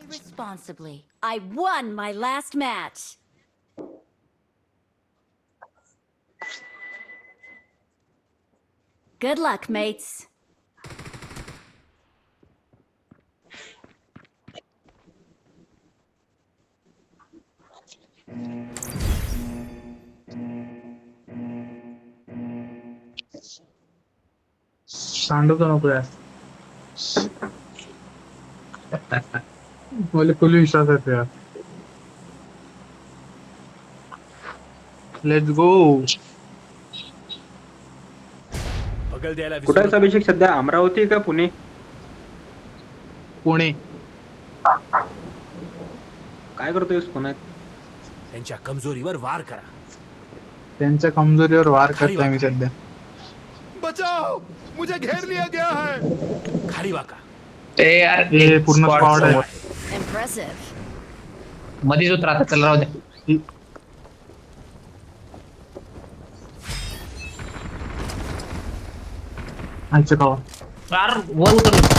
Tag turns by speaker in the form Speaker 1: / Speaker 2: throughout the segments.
Speaker 1: responsibly. I won my last match. Good luck, mates.
Speaker 2: सांडू तो नको यार. मला फुल विश्वास आहे यार. Let's go.
Speaker 3: बगल द्यायला
Speaker 4: कुठे आहेस अभिषेक सध्या? अमरावती का पुणे?
Speaker 2: पुणे.
Speaker 4: काय करतोयस पुण्यात?
Speaker 3: त्यांच्या कमजोरीवर वार करा.
Speaker 2: त्यांच्या कमजोरीवर वार करतोय मी सध्या.
Speaker 3: बचाओ, मुझे घेर लिया गया है. खाली वाका.
Speaker 5: ए यार
Speaker 2: हे पूर्ण स्क्वॉड आहे.
Speaker 1: Impressive.
Speaker 5: मध्येच उतरा चला राहू द्या.
Speaker 2: आजचं गाव.
Speaker 5: यार वर उतरलो.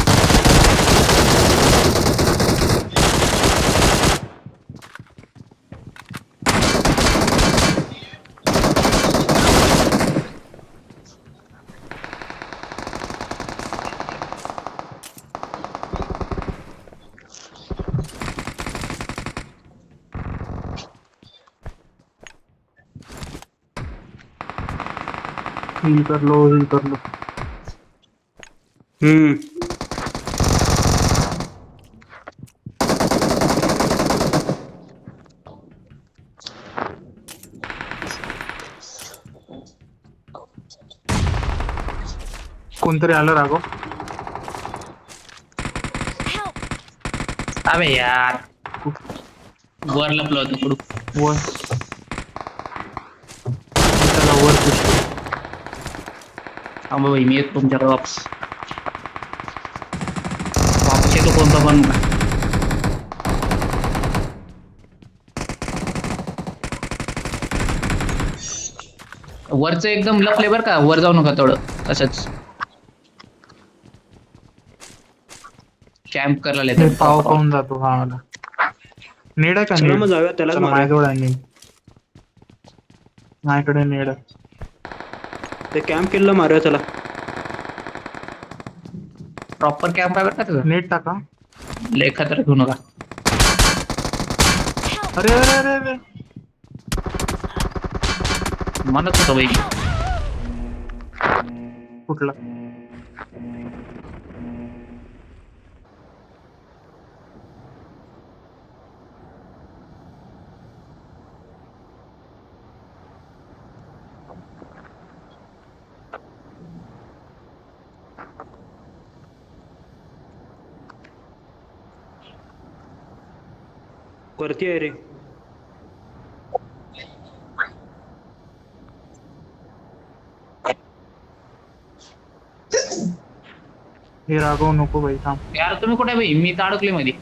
Speaker 2: हील कर लो. कोणतरी आलं राघव.
Speaker 1: Help!
Speaker 5: अबे यार वर लपलो होतो कुठं.
Speaker 2: वर. त्याला वर पुश.
Speaker 5: थांबा भाई मी येतो तुमच्याकडे वापस येतो. कोणता पण वरचं एकदम लपले बर का. वर जाऊ नका थोडं तसंच. कॅम्प करायला
Speaker 2: हे
Speaker 5: येतो.
Speaker 2: पाव पाहून जातो. हा मला नेड आहे का?
Speaker 4: चला
Speaker 2: नेड
Speaker 4: मग जाऊया त्यालाच
Speaker 2: चला,
Speaker 4: मारूया.
Speaker 2: माझ्याजवळ आहे नेड. माझ्याकडे नेड आहे.
Speaker 4: ते कॅम्प केलं मारूया चला.
Speaker 5: प्रॉपर कॅम्प आहे बरं का तुझं.
Speaker 2: नेट टाका.
Speaker 5: लय खतरा घेऊ नका.
Speaker 2: अरे अरे अरे अरे.
Speaker 5: म्हणत होतो भाई.
Speaker 2: कुठला?
Speaker 4: वरती आहे रे.
Speaker 2: हे राघव नको भाई थांब.
Speaker 5: यार तुम्ही कुठे भाई? मी तर अडकले मध्ये.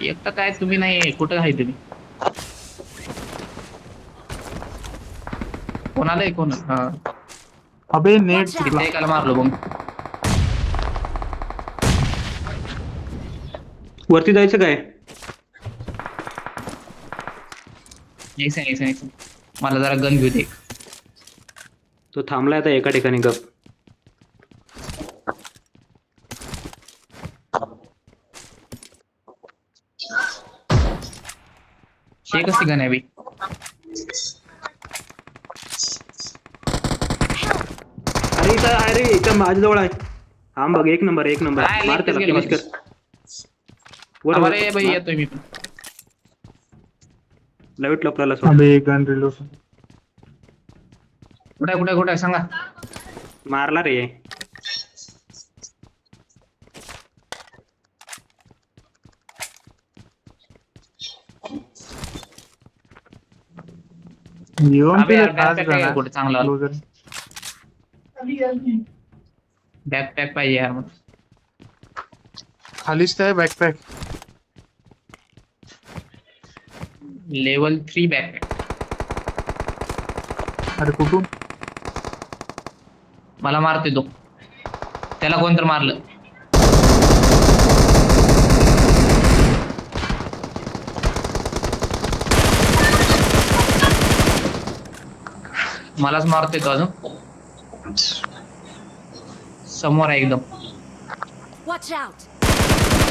Speaker 5: एक तर काय तुम्ही नाही. कुठं आहे तुम्ही? कोणाला आहे कोण? हा
Speaker 2: अबे नेट
Speaker 1: Watch out.
Speaker 2: चुकला.
Speaker 5: तिथे एकाला मारलो मग.
Speaker 4: वरती जायचं काय?
Speaker 5: एक सेकंड. मला जरा गन घेऊ दे.
Speaker 4: तो थांबलाय आता एका ठिकाणी गप.
Speaker 5: हे कशी गन आहे बी?
Speaker 4: अरे इथं आहे रे. इथं माझ्याजवळ आहे. हा बघ एक नंबर.
Speaker 5: काय
Speaker 4: मार त्याला.
Speaker 5: गेलं
Speaker 4: फिनिश कर. वर
Speaker 5: अरे भाई येतोय मी पण.
Speaker 4: लविट लपलाला सोड.
Speaker 2: अबे गन रिलोड.
Speaker 5: कुठे सांगा.
Speaker 4: मारला रे.
Speaker 2: येऊन
Speaker 5: अबे
Speaker 2: ते
Speaker 5: यार,
Speaker 2: खास
Speaker 5: backpack आहे
Speaker 2: गन
Speaker 5: कुठे चांगला वाला.
Speaker 2: क्लोजर.
Speaker 5: बॅकपॅक पाहिजे यार मग.
Speaker 2: खालीच आहे बॅकपॅक.
Speaker 5: Level 3 backpack.
Speaker 2: अरे कुठून?
Speaker 5: मला मारतोय तो. त्याला कोणतर मारलं. मलाच मारतोय तो अजून. समोर आहे एकदम.
Speaker 1: Watch out!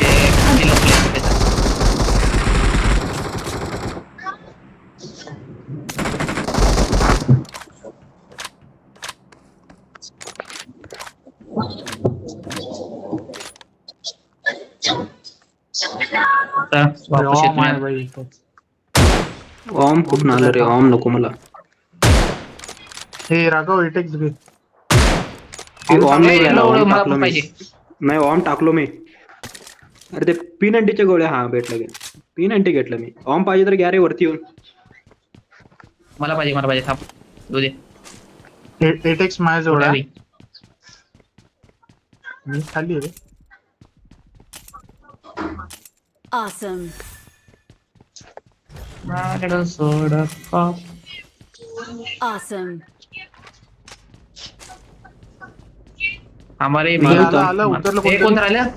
Speaker 5: ते खाली लपले आहे त्याच्या. आता वापस
Speaker 2: ऑम
Speaker 5: येतोय.
Speaker 2: आहे बाई इथं.
Speaker 4: ऑम कुठून आलं रे? ऑम नको मला.
Speaker 2: हे राघव इटेक्स घे.
Speaker 4: ऑम नाही घ्यायला,
Speaker 5: एवढं
Speaker 4: ऑम
Speaker 5: मला
Speaker 4: टाकलो
Speaker 5: पण
Speaker 4: मी.
Speaker 5: पाहिजे.
Speaker 4: नाही ऑम टाकलो मी. अरे ते P90च्या गोळ्या हा भेटलं गे. P90 घेतलं मी. ऑम पाहिजे तर घ्या रे वरती येऊन.
Speaker 5: मला पाहिजे थांब. येऊ दे.
Speaker 2: एटेक्स माझ्या जवळ आहे.
Speaker 5: थोडा
Speaker 2: मी खाली आहे.
Speaker 1: Awesome. Awesome.
Speaker 5: हमारे
Speaker 2: हे आलं, उतरलं
Speaker 5: हे
Speaker 2: कोणतरी.
Speaker 5: कोण राहिलं?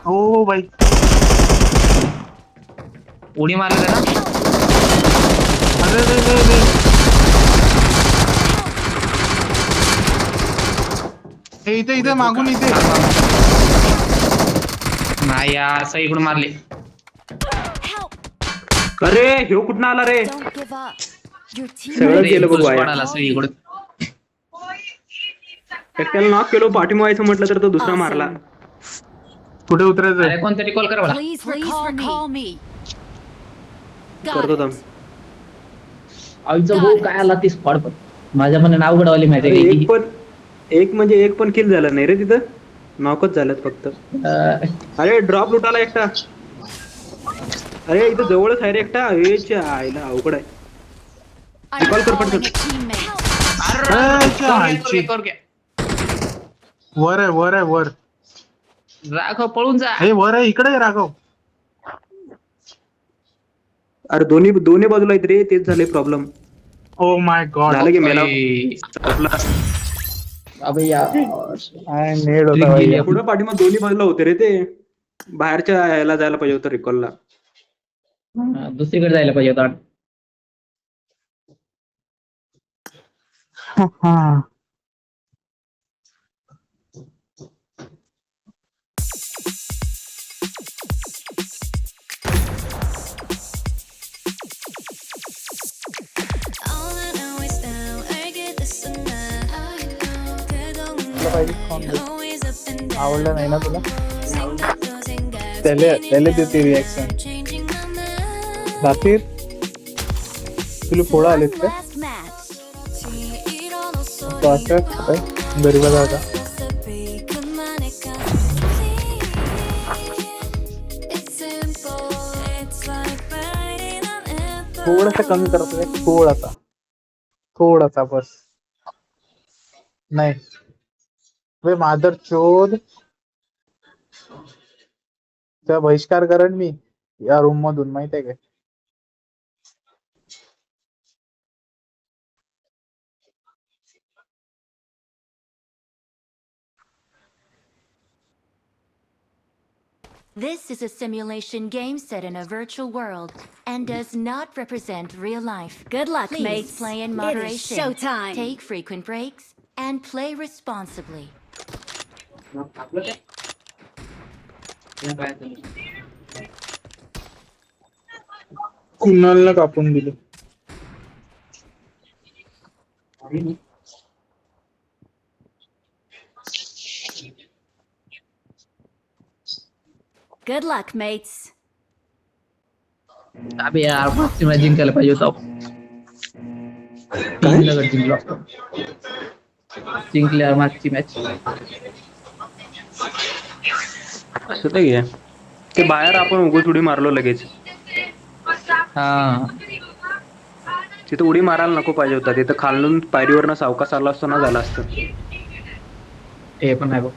Speaker 2: ओ बाई
Speaker 5: उडी मारलं ना.
Speaker 2: अरे रे रे रे. हे इथे मागून इथे.
Speaker 5: नाही यार, असं इकडून मारले.
Speaker 1: Help!
Speaker 4: अरे ह्यो कुठं आला रे?
Speaker 1: Don't give up. Your team.
Speaker 4: सगळं केलं बघ
Speaker 5: स्क्वॉड
Speaker 4: वाया.
Speaker 5: आला असं इकडून.
Speaker 4: एकट्याला नॉक केलो, पाठीमागायचं म्हटलं तर तो दुसरा मारला.
Speaker 2: कुठे उतरायचं?
Speaker 5: अरे कोणतरी कॉल करा मला.
Speaker 1: Please recall me. Got
Speaker 4: करतो
Speaker 1: it.
Speaker 4: थांब.
Speaker 5: आईचा भाऊ काय आला ती स्क्वॉड पण. माझ्या पण नाव गडवली माहिती
Speaker 4: अरे
Speaker 5: आहे
Speaker 4: एक पण एक पण किल झाला नाही रे तिथं. नॉकच झालं फक्त. अरे ड्रॉप लुटाला एकटा. अरे इथं जवळच आहे रे एकटा. हेच्या आईला अवघड आहे.
Speaker 1: I'm
Speaker 4: Call कर
Speaker 1: calling
Speaker 4: पटकन.
Speaker 1: a teammate.
Speaker 2: वर आहे वर.
Speaker 5: राघव पळून जा.
Speaker 2: हे वर आहे, इकडे आहे राघव.
Speaker 4: अरे दोन्ही बाजूला आहेत रे, तेच झाले प्रॉब्लेम.
Speaker 2: Oh my God.
Speaker 4: झालं की मेला.
Speaker 5: अबे यार.
Speaker 2: नेड होता बाई.
Speaker 4: पुढं पाठीमाग दोन्ही बाजूला होते रे ते. बाहेरच्या याला जायला पाहिजे होतं रिकॉलला.
Speaker 5: दुसरीकडे जायला पाहिजे होता.
Speaker 2: हा. आवडलं नाही ना तुला? त्याला देते रिॲक्शन. रात्री तुला फोडा आलेत का?
Speaker 1: Last match.
Speaker 2: तो असं गरीबा होता. थोडासा कमी करतो. थोडासा बस. नाही वे मादर चोद. त्या बहिष्कार करेन मी या रूम मधून, माहित आहे काय?
Speaker 6: This is a simulation game set in a virtual world and does not represent real life.
Speaker 1: Good luck,
Speaker 6: Please
Speaker 1: mates.
Speaker 6: play in
Speaker 1: It is
Speaker 6: moderation.
Speaker 1: showtime.
Speaker 6: Take frequent breaks and play responsibly.
Speaker 2: कुणाला कापून दिले.
Speaker 1: Good luck, mates.
Speaker 5: अबे यार, मागची match जिंकायला पाहिजे होता. जिंकलो असतो. जिंकल्या मागची मॅच.
Speaker 4: असं ते घे. ते बाहेर आपण उगच उडी मारलो लगेच.
Speaker 5: हा.
Speaker 4: तिथं उडी मारायला नको पाहिजे होता. तिथं खालून पायरीवरनं सावकाश आला असतो ना, झाला असतं.
Speaker 5: हे पण नाही बघ.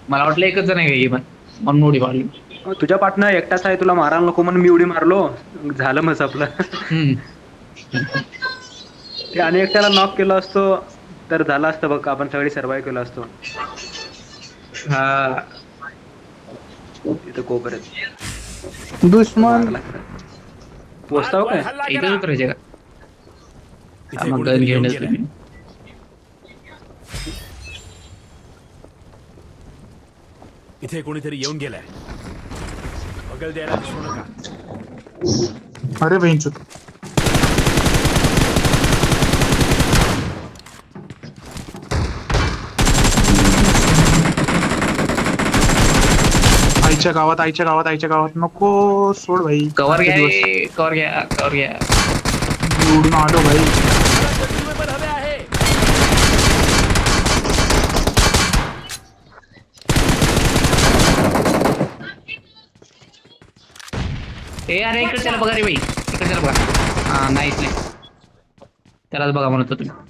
Speaker 5: मला वाटलं एकच जण आहे पण म्हणून उडी मारली.
Speaker 4: तुझ्या पाठनं एकटाच आहे, तुला मारायला नको म्हणून मी उडी मारलो. झालं मग आपलं. ते आणि एकट्याला नॉक केलं असतो तर झालं असतं बघ, आपण सगळी सर्वाइव्ह केलो असतो.
Speaker 5: हा
Speaker 4: तिथं कोपऱ्यात
Speaker 2: दुश्मन
Speaker 4: पोचताव काय?
Speaker 3: हल्ला
Speaker 5: इथेच
Speaker 3: करा.
Speaker 5: उतरायचे का?
Speaker 3: इथे
Speaker 5: मग
Speaker 3: कोणीतरी
Speaker 5: गन
Speaker 3: येऊन
Speaker 5: घेऊनच
Speaker 3: गेलंय.
Speaker 5: तुम्ही.
Speaker 3: इथे कोणीतरी येऊन गेलाय. बगल द्यायला विसरू नका.
Speaker 2: अरे बेंचूत आईच्या गावात नको सोड भाई.
Speaker 5: कवर घ्या
Speaker 2: आजचे दिवस
Speaker 5: रे, कवर घ्या, कवर घ्या.
Speaker 2: निवडून आलो भाई.
Speaker 3: मला consumable हवे आहे.
Speaker 5: ए अरे इकडे त्याला बघा रे बाई, इकडे त्याला बघा. हा नाहीच नाही, त्यालाच बघा म्हणत होतो तुम्ही.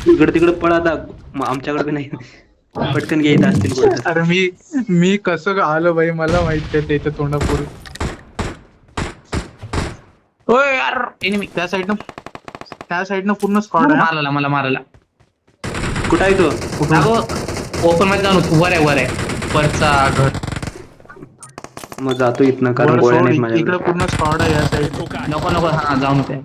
Speaker 4: इकडे तिकडे पळ आता, आमच्याकडे बी नाही. पटकन घ्यायचं असतील कुठं.
Speaker 2: अरे मी कसं आलो भाई, मला माहित आहे त्याच्या तोंडापुढे.
Speaker 5: ओय यार एनिमी
Speaker 2: त्या साईडनं पूर्ण स्क्वॉड आहे.
Speaker 5: मारला मला, मारला.
Speaker 4: कुठं आहे तो?
Speaker 5: ओपन मध्ये जाऊन वर आहे वरचा घर.
Speaker 4: मग जातो इथनं, कारण
Speaker 2: वर
Speaker 4: गोळ्या
Speaker 2: सोड,
Speaker 4: नाहीत
Speaker 2: इकडे
Speaker 4: माझ्याकडे.
Speaker 2: पूर्ण स्क्वॉड आहे या साईड.
Speaker 3: धोका आहे.
Speaker 5: नको हा जाऊन होते.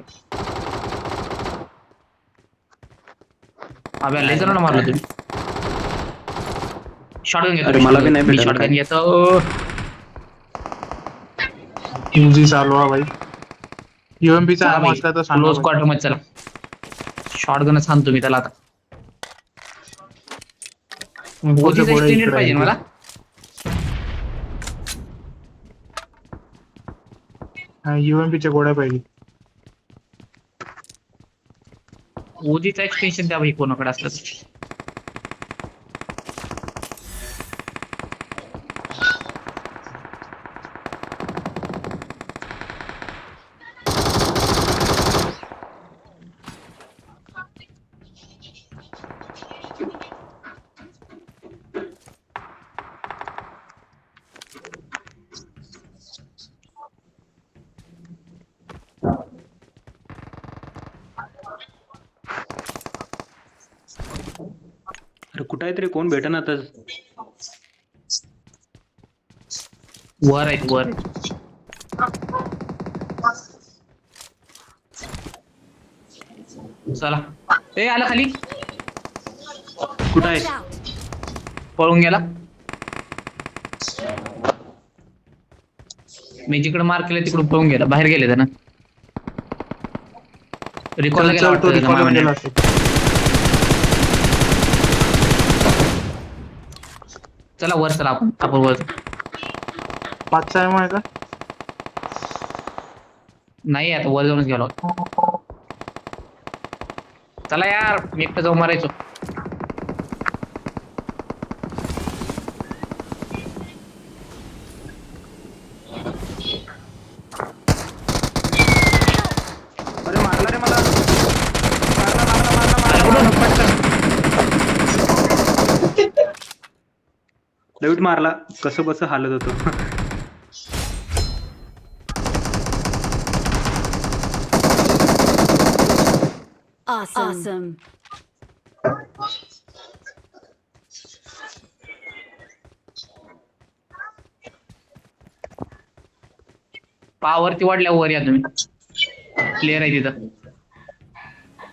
Speaker 5: अबे लय जणांना मारलं तुम्ही. शॉटगन घेतो.
Speaker 4: अरे, मला बी नाही
Speaker 5: मी
Speaker 4: भेटलं
Speaker 5: शॉटगन
Speaker 4: काय.
Speaker 5: घेतो.
Speaker 2: युजी चालवा भाई. युएमपीचा
Speaker 5: चला
Speaker 2: आम
Speaker 5: बाई,
Speaker 2: असला तर
Speaker 5: क्लोज
Speaker 2: सांगा.
Speaker 5: क्वार्टर मध्ये चला. शॉटगनच हाणतो मी त्याला आता. ओजीचा
Speaker 2: गोळ्या
Speaker 5: एक्सटेंडेड
Speaker 2: इकडे
Speaker 5: पाहिजे ना
Speaker 2: आहे.
Speaker 5: मला.
Speaker 2: युएमपीच्या गोळ्या पाहिजे.
Speaker 5: ओजीचा एक्सटेन्शन द्या भाई कोणाकडे असलं तर.
Speaker 4: अरे कुठं आहे तरी, कोण भेटेना आता.
Speaker 5: वर आहेत. चला ए आला खाली,
Speaker 4: कुठं आहे?
Speaker 1: Watch out!
Speaker 5: पळून गेला. मी जिकडे मार्क केलं तिकडून पळून गेला, बाहेर गेले ना. रिकॉलला गेला
Speaker 2: तो
Speaker 5: वाटतं त्याचा
Speaker 2: recall ला
Speaker 5: मामाने.
Speaker 2: गेला असेल.
Speaker 5: चला वर चला, आपण वर.
Speaker 2: 5चा आहे का?
Speaker 5: नाही आता वर जाऊनच गेलो. चला यार, मी एकटं जाऊन मारायचो.
Speaker 4: अरे मारला रे मला.
Speaker 5: अरे कुठून? पटकन.
Speaker 4: डेव्हिड मारला. कसं बस हालत होतो.
Speaker 1: Awesome.
Speaker 5: पावरती वाढल्या वर या तुम्ही. प्लेअर आहे तिथं.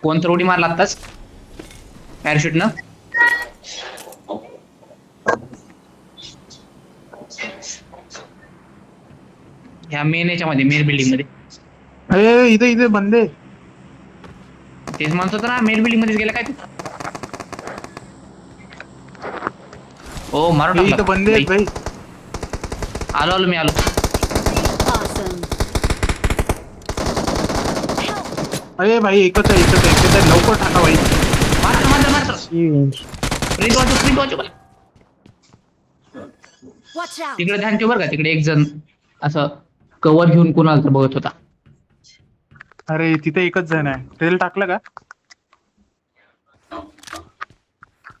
Speaker 5: कोण तर उडी मारला आत्ताच पॅराशूट न. ह्या मेन याच्यामध्ये, मेन बिल्डिंग मध्ये.
Speaker 2: अरे इथे बंदे.
Speaker 5: तेच म्हणत होतं ना, मेन बिल्डिंग मध्येच गेला काय तू. ओ मारून
Speaker 2: इथे
Speaker 5: टाकला.
Speaker 2: बंदे आहेत भाई.
Speaker 5: आलो मी आलो.
Speaker 1: Awesome.
Speaker 2: अरे भाई एकच आहे. लवकर टाका भाई.
Speaker 5: मारतो. प्रिंट वाचू.
Speaker 1: Watch out!
Speaker 5: तिकडे ध्यान ठेव बरं का, तिकडे एक जण असं कव्हर घेऊन कोणाला तर बघत होता.
Speaker 2: अरे तिथे एकच जण आहे. तेल टाकलं का?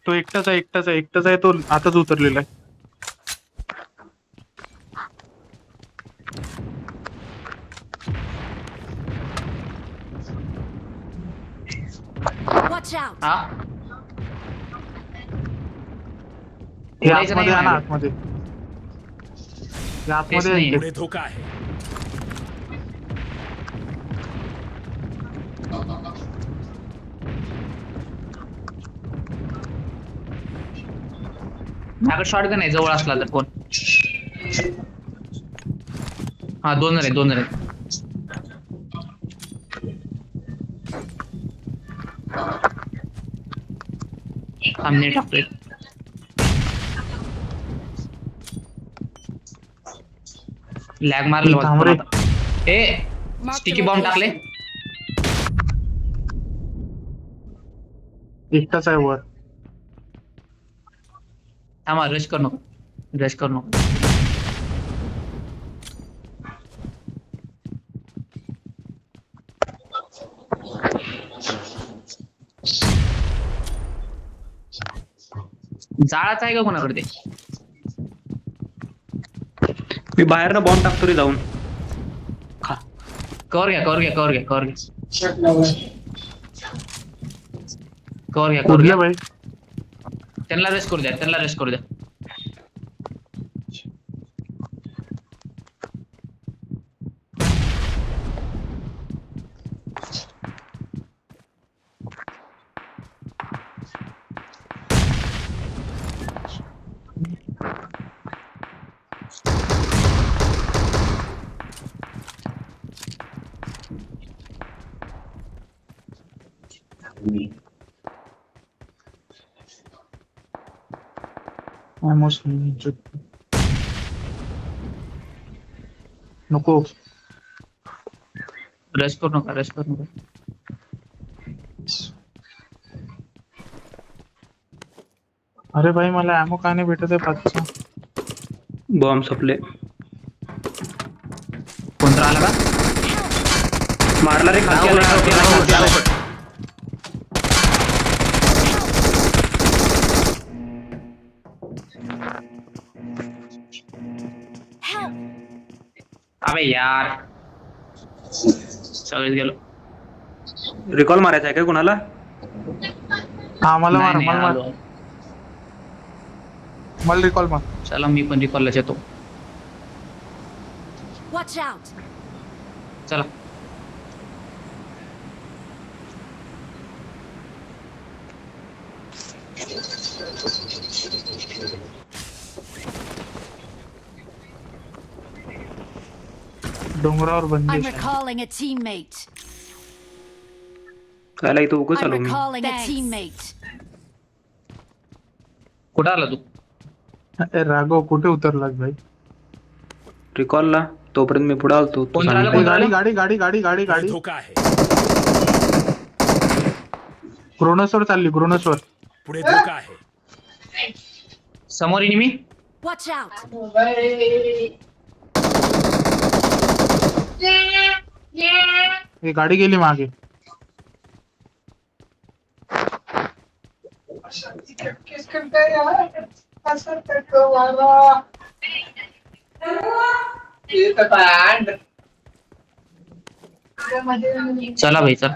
Speaker 2: तो एकटाच आहे. तो आताच उतरलेला आहे.
Speaker 1: Watch out!
Speaker 5: हा
Speaker 2: हे
Speaker 5: बोलायचं नाही
Speaker 2: आतमध्ये आहे ना,
Speaker 5: मला.
Speaker 2: आतमध्ये. हे आतमध्ये
Speaker 5: तेच
Speaker 2: आहे
Speaker 5: नाही.
Speaker 2: इथे.
Speaker 3: पुढे धोका आहे.
Speaker 5: माझ्याकडे शॉटगन आहे जवळ असला तर कोण. हा 2 जण आहेत 2 जण आहेत. सामने टाकतोय. लॅग मारलं
Speaker 2: थांब रे.
Speaker 5: ए स्टिकी बॉम्ब टाकले.
Speaker 2: एकटाच आहे वर.
Speaker 5: थांबा रश करू नको रश करू नको. जाळाच आहे का कोणाकडे ते.
Speaker 4: मी बाहेर ना बॉम्ब टाकतो रे जाऊन.
Speaker 5: कवर घ्या कवर घ्या कवर घ्या कवर घ्या कवर घ्या कवर
Speaker 2: कुठल्या
Speaker 5: घ्या.
Speaker 2: बाई?
Speaker 5: त्यांना रश करू द्या त्यांना रश करू द्या.
Speaker 2: Almost नको.
Speaker 5: रश करू नका रश करू नका.
Speaker 2: अरे भाई मला ॲमो का नाही भेटत आहे 5चा?
Speaker 4: बॉम्ब सपले.
Speaker 5: कोणतं आला का.
Speaker 4: मारला रे खाली आला, खाली आला, खाली आला.
Speaker 1: Help!
Speaker 5: अबे यार सगळेच गेलो.
Speaker 4: रिकॉल मारायचा आहे का कोणाला?
Speaker 2: हा मला मार
Speaker 5: नाही,
Speaker 2: मला मार.
Speaker 5: आलो.
Speaker 2: मला रिकॉल मार.
Speaker 5: चला मी पण रिकॉललाच येतो.
Speaker 1: Watch out!
Speaker 5: चला
Speaker 2: डोंगरावर
Speaker 1: I'm
Speaker 2: बंदिश आहे.
Speaker 1: recalling a teammate.
Speaker 4: कायला इथं उगच
Speaker 1: I'm
Speaker 4: आलो मी.
Speaker 1: recalling a teammate.
Speaker 5: कुठं आला तू.
Speaker 2: ए, राघव कुठे उतरलास भाई?
Speaker 4: रिकॉलला तोपर्यंत मी पुढे आलतो. तू
Speaker 5: कोण राहिला,
Speaker 2: ए,
Speaker 5: कोण
Speaker 4: सांगितलं.
Speaker 2: गाडी गाडी गाडी गाडी गाडी
Speaker 3: पुढे
Speaker 2: गाडी
Speaker 3: धोका आहे.
Speaker 2: क्रोनसवर चालली क्रोनसवर.
Speaker 3: पुढे धोका आहे.
Speaker 5: समोर मी.
Speaker 1: Watch out!
Speaker 2: ही गाडी गेली मागे.
Speaker 5: चला भाई चला.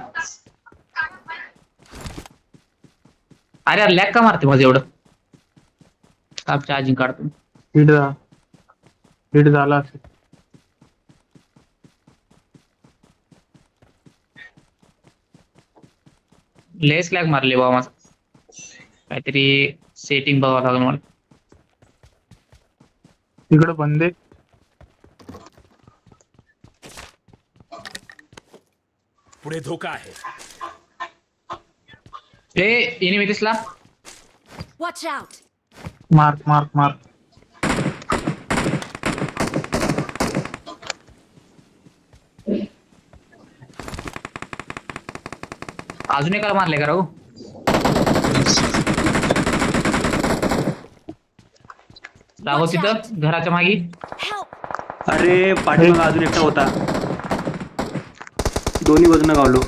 Speaker 5: अरे यार लॅग का मारते माझं एवढं. आप चार्जिंग काढतो.
Speaker 2: हिट झाला असेल.
Speaker 5: लेस लॅग मारले बाबा माझं. काहीतरी सेटिंग बघावं लागेल मला.
Speaker 2: तिकडे बंदे.
Speaker 3: पुढे धोका आहे.
Speaker 5: ए एनिमी दिसला.
Speaker 1: Watch out!
Speaker 2: Mark mark mark.
Speaker 5: अजून एकाला मारले का राहू. राहू तिथं घराच्या मागे.
Speaker 1: Help!
Speaker 4: अरे पाठीमागं अजून एकटा होता. दोन्ही बाजूनं गावलो.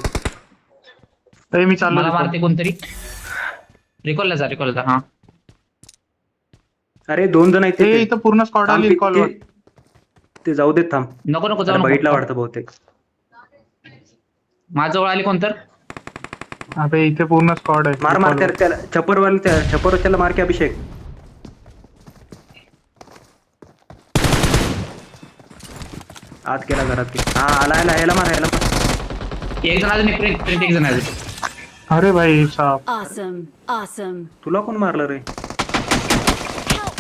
Speaker 2: ए, मी चाललो
Speaker 5: मला
Speaker 2: तिकडे.
Speaker 5: मारते कोणतरी. रिकॉलला जा रिकॉलला जा. हा
Speaker 4: अरे 2 जण आहेत
Speaker 2: ए,
Speaker 4: तिथे.
Speaker 2: इथं पूर्ण स्क्वॉड
Speaker 4: थांब,
Speaker 2: आली
Speaker 4: ते-
Speaker 2: रिकॉलवर.
Speaker 4: ते जाऊ देत थांब.
Speaker 5: नको नको जाऊ
Speaker 4: त्याला बघितला
Speaker 5: नको.
Speaker 4: वाटतं बहुतेक.
Speaker 5: माझ्याजवळ आली कोणतर.
Speaker 2: अबे इथे पूर्ण स्क्वॉड आहे.
Speaker 4: मार मार त्याला छप्परवाल्याला मार की अभिषेक. आत गेला घरात की. हा आला याला मार.
Speaker 5: एक जण अजून एक जण अजून.
Speaker 2: अरे भाई साहब
Speaker 1: Awesome. Awesome.
Speaker 4: तुला कोण मारलं रे?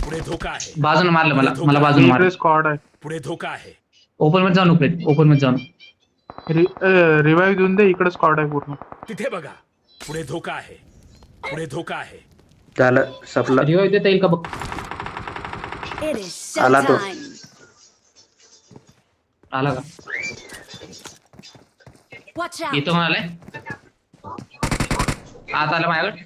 Speaker 3: पुढे धोका आहे.
Speaker 5: बाजूने मारलं मला बाजूने
Speaker 2: इकडे
Speaker 5: मारलं.
Speaker 2: स्क्वॉड आहे.
Speaker 3: पुढे धोका आहे.
Speaker 5: ओपन मध्ये जाऊन ओपन मध्ये जाऊन.
Speaker 2: रिवाइव देऊन दे. इकडे स्क्वॉड आहे पूर्ण.
Speaker 3: तिथे बघा. पुढे धोका आहे. पुढे धोका आहे.
Speaker 4: झालं सपलं.
Speaker 5: रिवाइव देता येईल का बघ.
Speaker 1: It is
Speaker 4: Ala to.
Speaker 1: showtime.
Speaker 5: आला का?
Speaker 1: Watch out.
Speaker 5: येतो म्हणालाय. आता आलं माझ्याकडे.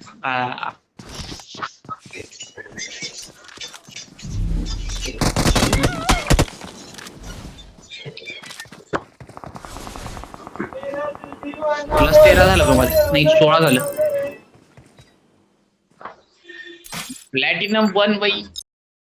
Speaker 5: प्लस 13 झालं का माझं? नाही 16 झालं. प्लॅटिनम 1 बाई.